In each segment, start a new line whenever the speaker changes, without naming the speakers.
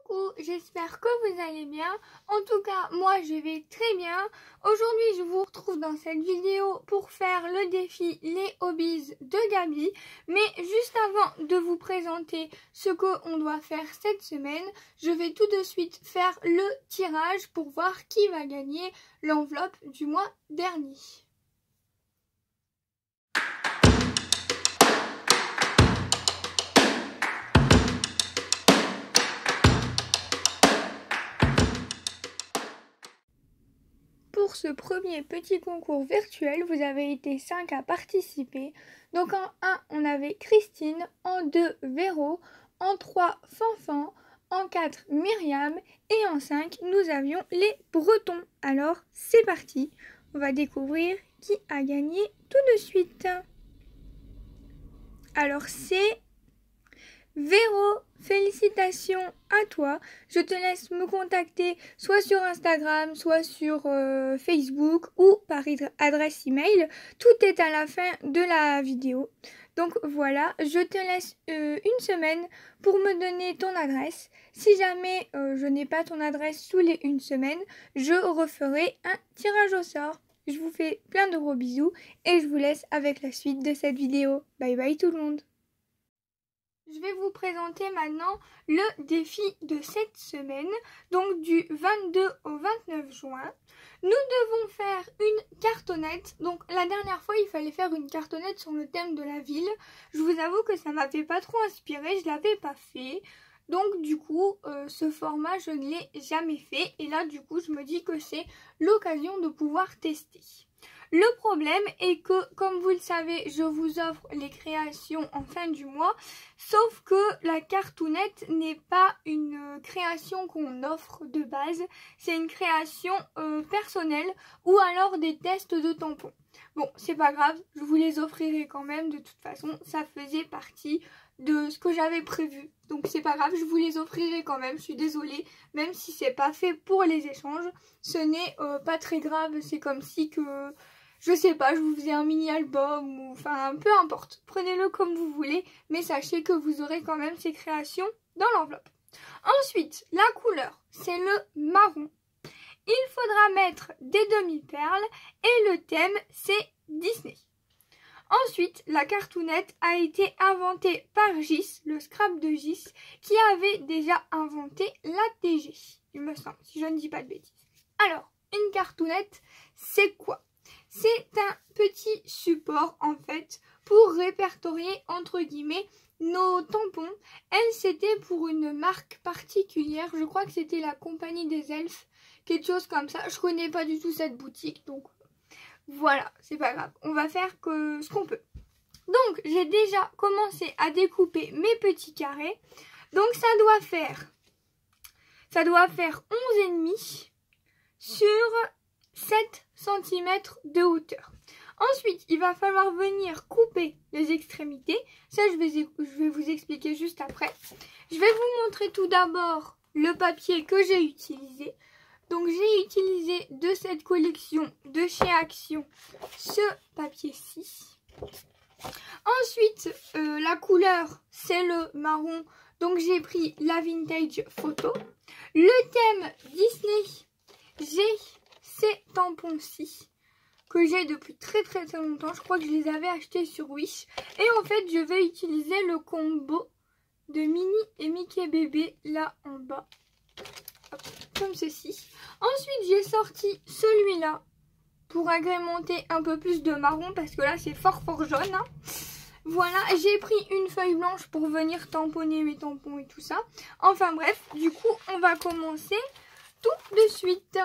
Coucou, j'espère que vous allez bien. En tout cas, moi je vais très bien. Aujourd'hui, je vous retrouve dans cette vidéo pour faire le défi Les Hobbies de Gabi. Mais juste avant de vous présenter ce qu'on doit faire cette semaine, je vais tout de suite faire le tirage pour voir qui va gagner l'enveloppe du mois dernier. Pour ce premier petit concours virtuel, vous avez été 5 à participer. Donc en 1, on avait Christine, en 2, Véro, en 3, Fanfan, en 4, Myriam et en 5, nous avions les Bretons. Alors c'est parti, on va découvrir qui a gagné tout de suite. Alors c'est Véro, félicitations à toi. Je te laisse me contacter soit sur Instagram, soit sur Facebook ou par adresse email. Tout est à la fin de la vidéo. Donc voilà, je te laisse une semaine pour me donner ton adresse. Si jamais je n'ai pas ton adresse sous les une semaine, je referai un tirage au sort. Je vous fais plein de gros bisous et je vous laisse avec la suite de cette vidéo. Bye bye tout le monde. Je vais vous présenter maintenant le défi de cette semaine, donc du 22 au 29 juin. Nous devons faire une cartonnette. Donc la dernière fois, il fallait faire une cartonnette sur le thème de la ville. Je vous avoue que ça m'avait pas trop inspiré, je l'avais pas fait. Donc du coup, ce format, je ne l'ai jamais fait. Et là, du coup, je me dis que c'est l'occasion de pouvoir tester. Le problème est que, comme vous le savez, je vous offre les créations en fin du mois, sauf que la cartoonette n'est pas une création qu'on offre de base, c'est une création personnelle ou alors des tests de tampons. Bon, c'est pas grave, je vous les offrirai quand même, de toute façon, ça faisait partie de ce que j'avais prévu. Donc c'est pas grave, je vous les offrirai quand même, je suis désolée, même si c'est pas fait pour les échanges, ce n'est pas très grave, c'est comme si que... Je sais pas, je vous faisais un mini-album ou enfin peu importe. Prenez-le comme vous voulez, mais sachez que vous aurez quand même ces créations dans l'enveloppe. Ensuite, la couleur, c'est le marron. Il faudra mettre des demi-perles et le thème, c'est Disney. Ensuite, la cartoonette a été inventée par Gis, le scrap de Gis, qui avait déjà inventé la TG, il me semble, si je ne dis pas de bêtises. Alors, une cartoonette, c'est quoi ? C'est un petit support en fait pour répertorier entre guillemets nos tampons. Elle c'était pour une marque particulière, je crois que c'était la compagnie des elfes, quelque chose comme ça. Je connais pas du tout cette boutique donc voilà, c'est pas grave. On va faire que ce qu'on peut. Donc j'ai déjà commencé à découper mes petits carrés. Donc ça doit faire 11,5 sur 7 cm de hauteur. Ensuite, il va falloir venir couper les extrémités. Ça, je vais vous expliquer juste après. Je vais vous montrer tout d'abord le papier que j'ai utilisé. Donc, j'ai utilisé de cette collection de chez Action ce papier-ci. Ensuite, la couleur, c'est le marron. Donc, j'ai pris la Vintage Photo. Le thème Disney, j'ai ces tampons-ci que j'ai depuis très longtemps. Je crois que je les avais achetés sur Wish. Et en fait, je vais utiliser le combo de Minnie et Mickey bébé là en bas. Hop, comme ceci. Ensuite, j'ai sorti celui-là pour agrémenter un peu plus de marron parce que là, c'est fort jaune. Hein. Voilà, j'ai pris une feuille blanche pour venir tamponner mes tampons et tout ça. Enfin bref, du coup, on va commencer tout de suite.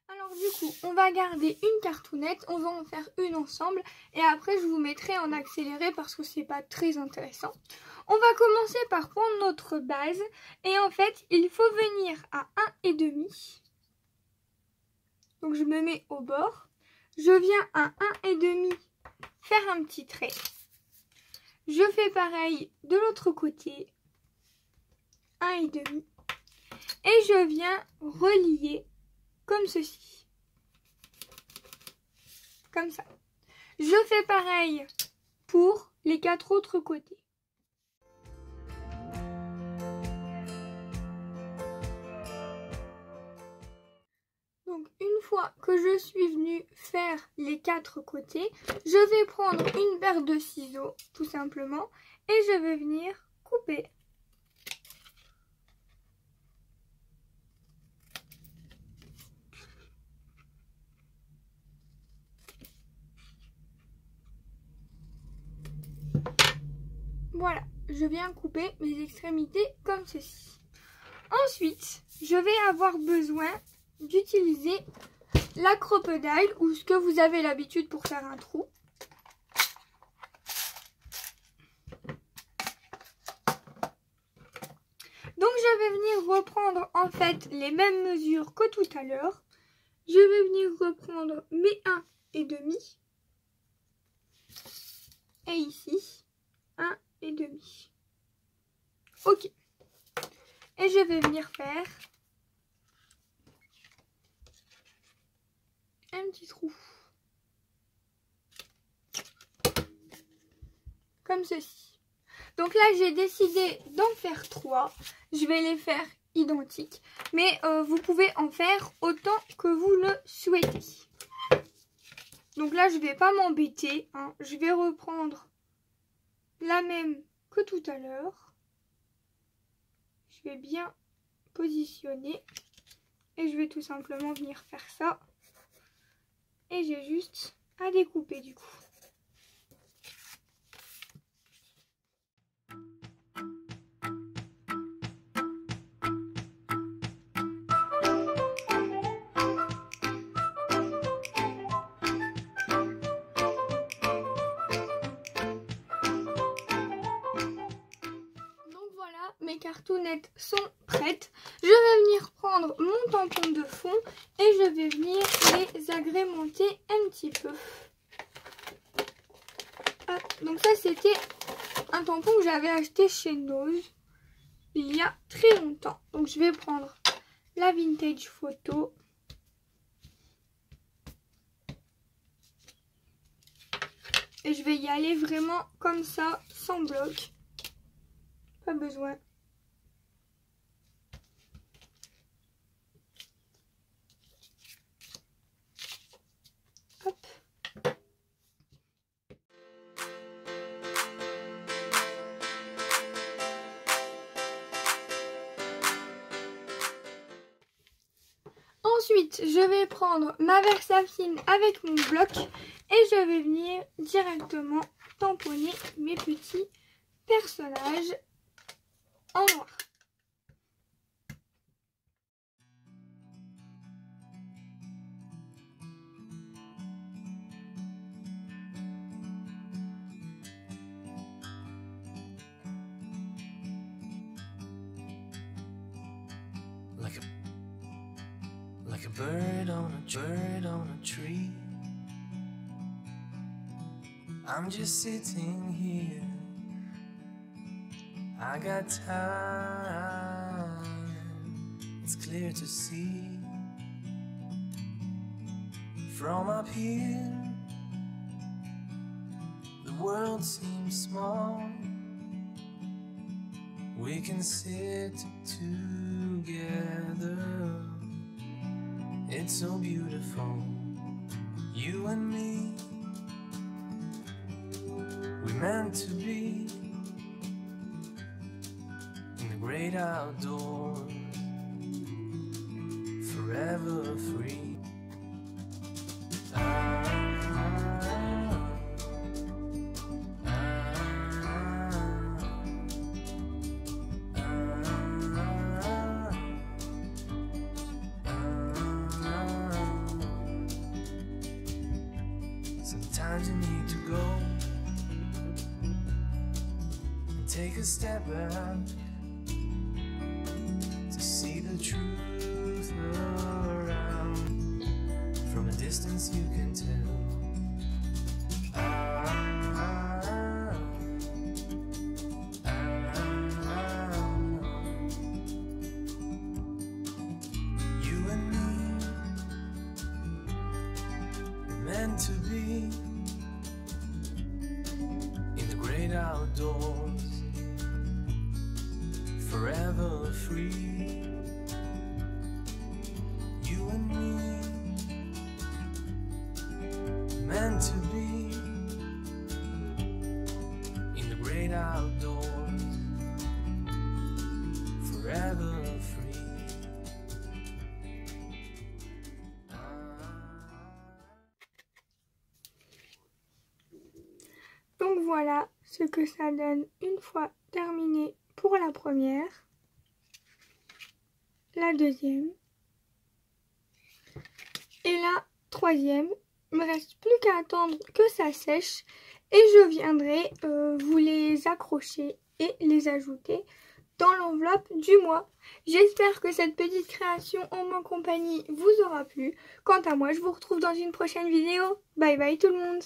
Alors du coup, on va garder une cartoonette, on va en faire une ensemble et après je vous mettrai en accéléré parce que c'est pas très intéressant. On va commencer par prendre notre base et en fait, il faut venir à 1,5. Donc je me mets au bord, je viens à 1,5 faire un petit trait. Je fais pareil de l'autre côté, 1,5 et je viens relier comme ceci. Comme ça. Je fais pareil pour les 4 autres côtés. fois que je suis venue faire les 4 côtés, je vais prendre une paire de ciseaux, tout simplement, et je vais venir couper. Voilà, je viens couper mes extrémités comme ceci. Ensuite, je vais avoir besoin d'utiliser la crocodile ou ce que vous avez l'habitude pour faire un trou. Donc je vais venir reprendre en fait les mêmes mesures que tout à l'heure. Je vais venir reprendre mes 1,5 et ici 1,5. Ok. Et je vais venir faire un petit trou. Comme ceci. Donc là, j'ai décidé d'en faire 3. Je vais les faire identiques. Mais vous pouvez en faire autant que vous le souhaitez. Donc là, je ne vais pas m'embêter. Hein. Je vais reprendre la même que tout à l'heure. Je vais bien positionner. Et je vais tout simplement venir faire ça. Et j'ai juste à découper du coup. Mes cartounettes sont prêtes. Je vais venir prendre mon tampon de fond et je vais venir les agrémenter un petit peu. Hop. Donc ça c'était un tampon que j'avais acheté chez Nose il y a très longtemps. Donc je vais prendre la Vintage Photo. Et je vais y aller vraiment comme ça, sans bloc. Pas besoin. Hop. Ensuite, je vais prendre ma Versafine avec mon bloc et je vais venir directement tamponner mes petits personnages en noir.
Like a bird on a tree, I'm just sitting here. I got time, it's clear to see. From up here, the world seems small. We can sit together. It's so beautiful, you and me. We're meant to be in the great outdoors, forever free. Sometimes you need to go and take a step back to see the truth around. From a distance you can tell. You and me, we're meant to be in the great outdoors, forever free. You and me,
voilà ce que ça donne une fois terminé pour la première, la deuxième et la troisième. Il me reste plus qu'à attendre que ça sèche et je viendrai vous les accrocher et les ajouter dans l'enveloppe du mois. J'espère que cette petite création en ma compagnie vous aura plu. Quant à moi, je vous retrouve dans une prochaine vidéo. Bye bye tout le monde!